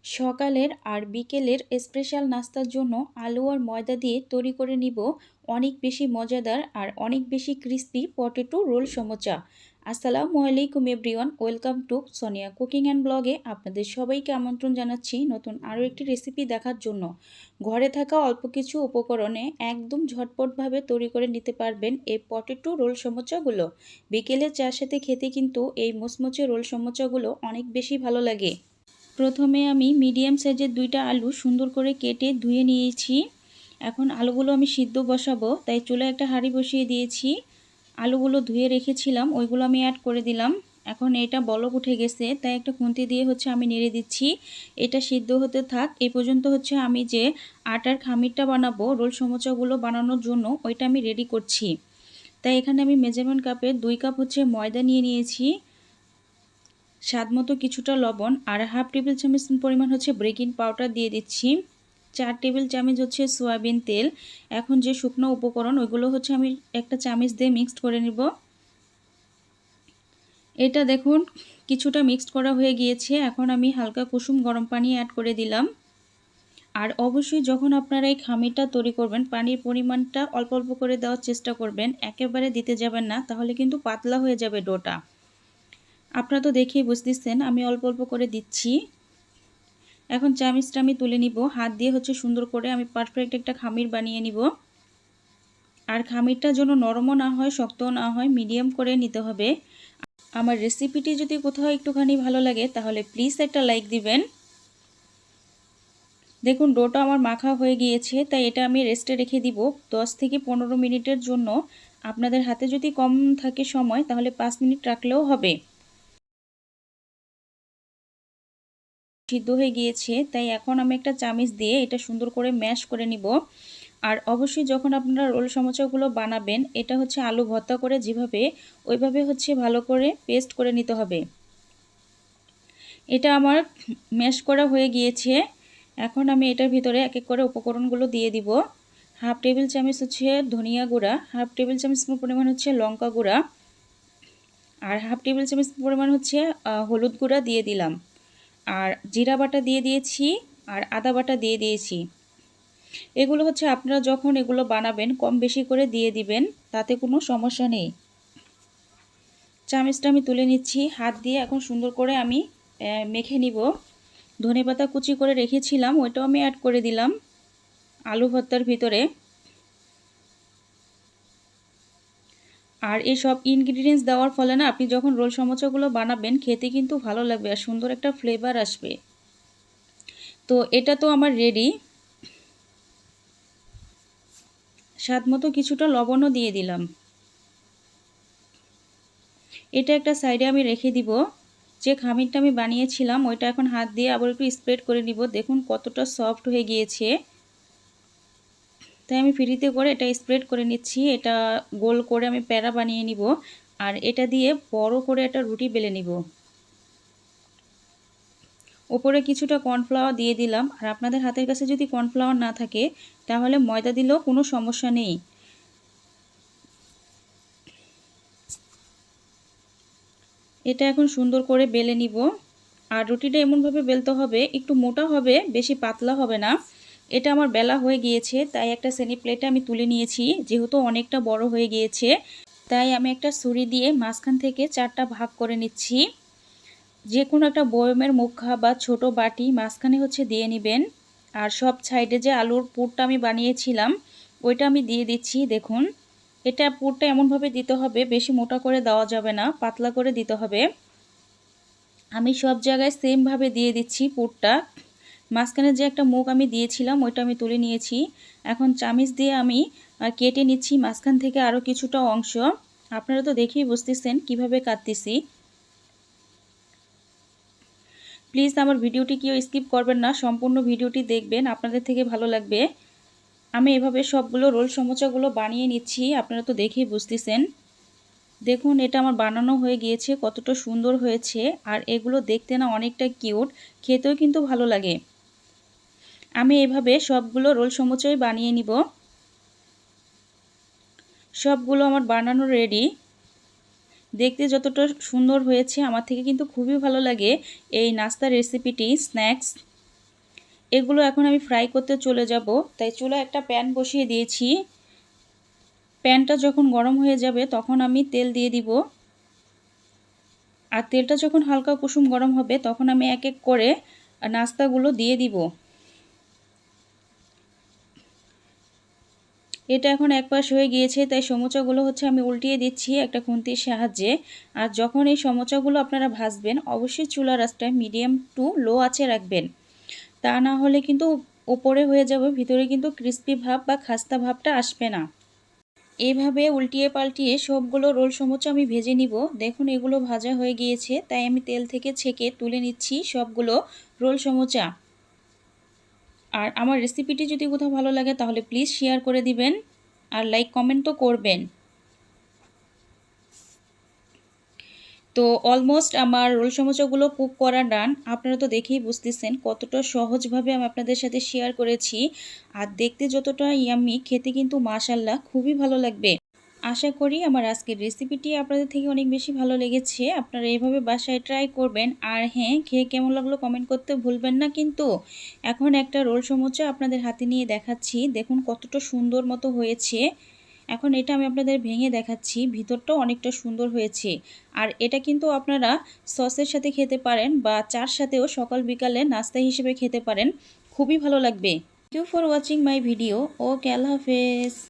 সকালের আর বিকেলের স্পেশাল নাস্তার জন্য আলু আর ময়দা দিয়ে তৈরি করে নিব অনেক বেশি মজাদার আর অনেক বেশি ক্রিস্পি পটেটো রোল সমোচা। আসসালামু আলাইকুম everyone, welcome to Sonia cooking and ব্লগে আপনাদের সবাইকে আমন্ত্রণ জানাচ্ছি নতুন আরও একটি রেসিপি দেখার জন্য। ঘরে থাকা অল্প কিছু উপকরণে একদম ঝটপটভাবে তৈরি করে নিতে পারবেন এই পটেটো রোল সমোচাগুলো। বিকেলে চার সাথে খেতে কিন্তু এই মুচমুচে রোল সমোচাগুলো অনেক বেশি ভালো লাগে। প্রথমে আমি মিডিয়াম সাইজের দুইটা আলু সুন্দর করে কেটে ধুয়ে নিয়েছি। এখন আলুগুলো আমি সিদ্ধ বসাবো, তাই চুলায় একটা হাঁড়ি বসিয়ে দিয়েছি। আলুগুলো ধুয়ে রেখেছিলাম ওইগুলো আমি অ্যাড করে দিলাম। এখন এটা বলক উঠে গেছে, তাই একটা খুন্তি দিয়ে আমি নেড়ে দিচ্ছি। এটা সিদ্ধ হতে থাক। এই পর্যন্ত আমি যে আটার খামিরটা বানাবো রোল সমোচাগুলো বানানোর জন্য ওইটা আমি রেডি করছি। তাই এখানে আমি মেজারমেন্ট কাপে 2 কাপ ময়দা নিয়ে নিয়েছি, স্বাদমতো কিছুটা লবণ আর হাফ টেবিল চামচ পরিমাণ বেকিং পাউডার দিয়ে দিচ্ছি। 4 টেবিল চামচ সয়াবিন তেল। এখন যে শুকনো উপকরণ ওইগুলো আমি একটা চামচ দিয়ে মিক্সড করে নিব। এটা দেখুন কিছুটা মিক্সড করা হয়ে গিয়েছে। এখন আমি হালকা কুসুম গরম পানি অ্যাড করে দিলাম। আর অবশ্যই যখন আপনারা এই খামিরটা তৈরি করবেন পানির পরিমাণটা অল্প অল্প করে দেওয়ার চেষ্টা করবেন, একেবারে দিতে যাবেন না, তাহলে কিন্তু পাতলা হয়ে যাবে ডোটা। আপনারা তো দেখেই বুঝতেছেন আমি অল্প অল্প করে দিচ্ছি। এখন চামচটা আমি তুলে নিব, হাত দিয়ে সুন্দর করে আমি পারফেক্ট একটা খামির বানিয়ে নিব। আর খামিরটা যেন নরমও না হয় শক্তও না হয়, মিডিয়াম করে নিতে হবে। আমার রেসিপিটি যদি কোথাও একটুখানি ভালো লাগে তাহলে প্লিজ একটা লাইক দিবেন। দেখুন ডোটা আমার মাখা হয়ে গিয়েছে, তাই এটা আমি রেস্টে রেখে দিব 10 থেকে 15 মিনিটের জন্য। আপনাদের হাতে যদি কম থাকে সময় তাহলে 5 মিনিট রাখলেও হবে। সিদ্ধ হয়ে গিয়েছে, তাই এখন আমি একটা চামচ দিয়ে এটা সুন্দর করে ম্যাশ করে নিব। আর অবশ্যই যখন আপনারা রোল সমোসাগুলো বানাবেন এটা আলু ভর্তা করে যেভাবে ওইভাবে ভালো করে পেস্ট করে নিতে হবে। এটা আমার ম্যাশ করা হয়ে গিয়েছে। এখন আমি এটার ভিতরে এক এক করে উপকরণগুলো দিয়ে দিব। হাফ টেবিল চামচ ধনিয়া গুঁড়া, হাফ টেবিল চামচ পরিমাণ লঙ্কা গুঁড়া, আর হাফ টেবিল চামচ পরিমাণ হলুদ গুঁড়া দিয়ে দিলাম। আর জিরা বাটা দিয়ে দিয়েছি আর আদা বাটা দিয়ে দিয়েছি। এগুলো আপনারা যখন এগুলো বানাবেন কম বেশি করে দিয়ে দিবেন, তাতে কোনো সমস্যা নেই। চামচটা আমি তুলে নিচ্ছি হাত দিয়ে। এখন সুন্দর করে আমি মেখে নিব। ধনেপাতা কুচি করে রেখেছিলাম ওইটাও আমি অ্যাড করে দিলাম আলু ভর্তার ভিতরে। আর এই সব ইনগ্রিডিয়েন্টস দেওয়ার ফলে না আপনি যখন রোল সমোসাগুলো বানাবেন খেতে কিন্তু ভালো লাগবে আর সুন্দর একটা ফ্লেভার আসবে। তো এটা তো আমার রেডি। স্বাদমতো কিছুটা লবণও দিয়ে দিলাম। এটা একটা সাইডে আমি রেখে দিব। যে খামিরটা আমি বানিয়েছিলাম ওইটা এখন হাত দিয়ে আবার একটু স্প্রেড করে নিব। দেখুন কতটা সফট হয়ে গিয়েছে। তাই আমি ফ্রিতে করে এটা স্প্রেড করে নিচ্ছি। এটা গোল করে আমি প্যারা বানিয়ে নিব আর এটা দিয়ে বড় করে একটা রুটি বেলে নিব। ওপরে কিছুটা কর্নফ্লাওয়ার দিয়ে দিলাম। আর আপনাদের হাতের কাছে যদি কর্নফ্লাওয়ার না থাকে তাহলে ময়দা দিলেও কোনো সমস্যা নেই। এটা এখন সুন্দর করে বেলে নিব। আর রুটিটা এমনভাবে বেলতে হবে একটু মোটা হবে, বেশি পাতলা হবে না। এটা আমার বেলা হয়ে গিয়েছে, তাই একটা সেমি প্লেটে আমি তুলে নিয়েছি। যেহেতু অনেকটা বড় হয়ে গিয়েছে তাই আমি একটা ছুরি দিয়ে মাঝখান থেকে 4টা ভাগ করে নিচ্ছি। যে কোনো একটা বয়মের মুখা বা ছোট বাটি মাঝখানে দিয়ে নেবেন। আর সব সাইডে যে আলুর পুরটা আমি বানিয়েছিলাম ওইটা আমি দিয়ে দিচ্ছি। দেখুন এটা পুরটা এমনভাবে দিতে হবে, বেশি মোটা করে দেওয়া যাবে না, পাতলা করে দিতে হবে। আমি সব জায়গায় সেমভাবে দিয়ে দিচ্ছি পুরটা। মাঝখানে যে একটা মুখ আমি দিয়েছিলাম ওইটা আমি তুলে নিয়েছি। এখন চামিচ দিয়ে আমি কেটে নিচ্ছি মাঝখান থেকে আরও কিছুটা অংশ। আপনারা তো দেখেই বুঝতেছেন কিভাবে কাটতেছি। প্লিজ আমার ভিডিওটি কেউ স্কিপ করবেন না, সম্পূর্ণ ভিডিওটি দেখবেন, আপনাদের থেকে ভালো লাগবে। আমি এভাবে সবগুলো রোল সমোসাগুলো বানিয়ে নিচ্ছি, আপনারা তো দেখেই বুঝতেছেন। দেখুন এটা আমার বানানো হয়ে গিয়েছে, কতটা সুন্দর হয়েছে। আর এগুলো দেখতে না অনেকটা কিউট, খেতেও কিন্তু ভালো লাগে। আমি এভাবে সবগুলো রোল সমোসাই বানিয়ে নিব। সবগুলো আমার বানানো রেডি। দেখতে যতটা সুন্দর হয়েছে আমার থেকে কিন্তু খুবই ভালো লাগে এই নাস্তার রেসিপিটি, স্ন্যাক্স। এগুলো এখন আমি ফ্রাই করতে চলে যাব। তাই চুলায় একটা প্যান বসিয়ে দিয়েছি। প্যানটা যখন গরম হয়ে যাবে তখন আমি তেল দিয়ে দিব। আর তেলটা যখন হালকা কুসুম গরম হবে তখন আমি এক এক করে নাস্তাগুলো দিয়ে দিব। এটা এখন এক পাশ হয়ে গিয়েছে, তাই সমোচাগুলো হচ্ছে আমি উল্টিয়ে দিচ্ছি একটা খুন্তির সাহায্যে। আর যখন এই সমোচাগুলো আপনারা ভাজবেন অবশ্যই চুলার আঁচটা মিডিয়াম টু লো আঁচে রাখবেন, তা না হলে কিন্তু উপরে হয়ে যাবে, ভিতরে কিন্তু ক্রিস্পি ভাব বা খাস্তা ভাবটা আসবে না। এভাবে উল্টিয়ে পাল্টিয়ে সবগুলো রোল সমোচা আমি ভেজে নিব। দেখুন এগুলো ভাজা হয়ে গিয়েছে, তাই আমি তেল থেকে ছেঁকে তুলে নিচ্ছি সবগুলো রোল সমোচা। আর আমার রেসিপিটি যদি কোথাও ভালো লাগে তাহলে প্লিজ শেয়ার করে দিবেন আর লাইক কমেন্ট তো করবেন। তো অলমোস্ট আমার রোল সমোসাগুলো কুক করা ডান। আপনারা তো দেখেই বুঝতেছেন কতটা সহজভাবে আমি আপনাদের সাথে শেয়ার করেছি। আর দেখতে যতটা ইয়াম্মি, খেতে কিন্তু মাশাল্লাহ খুবই ভালো লাগবে। আশা করি আমার আজকের রেসিপিটি আপনাদের থেকে অনেক বেশি ভালো লেগেছে। আপনারা এভাবে বাসায় ট্রাই করবেন। আর হ্যাঁ, খেয়ে কেমন লাগলো কমেন্ট করতে ভুলবেন না কিন্তু। এখন একটা রোল সমোসা আপনাদের হাতে নিয়ে দেখাচ্ছি। দেখুন কতটা সুন্দর মতো হয়েছে। এখন এটা আমি আপনাদের ভেঙে দেখাচ্ছি, ভিতরটাও অনেকটা সুন্দর হয়েছে। আর এটা কিন্তু আপনারা সসের সাথে খেতে পারেন বা চার সাথেও সকাল বিকালে নাস্তা হিসেবে খেতে পারেন, খুবই ভালো লাগবে। Thank you for watching my video. Okay, আল্লাহ হাফেজ।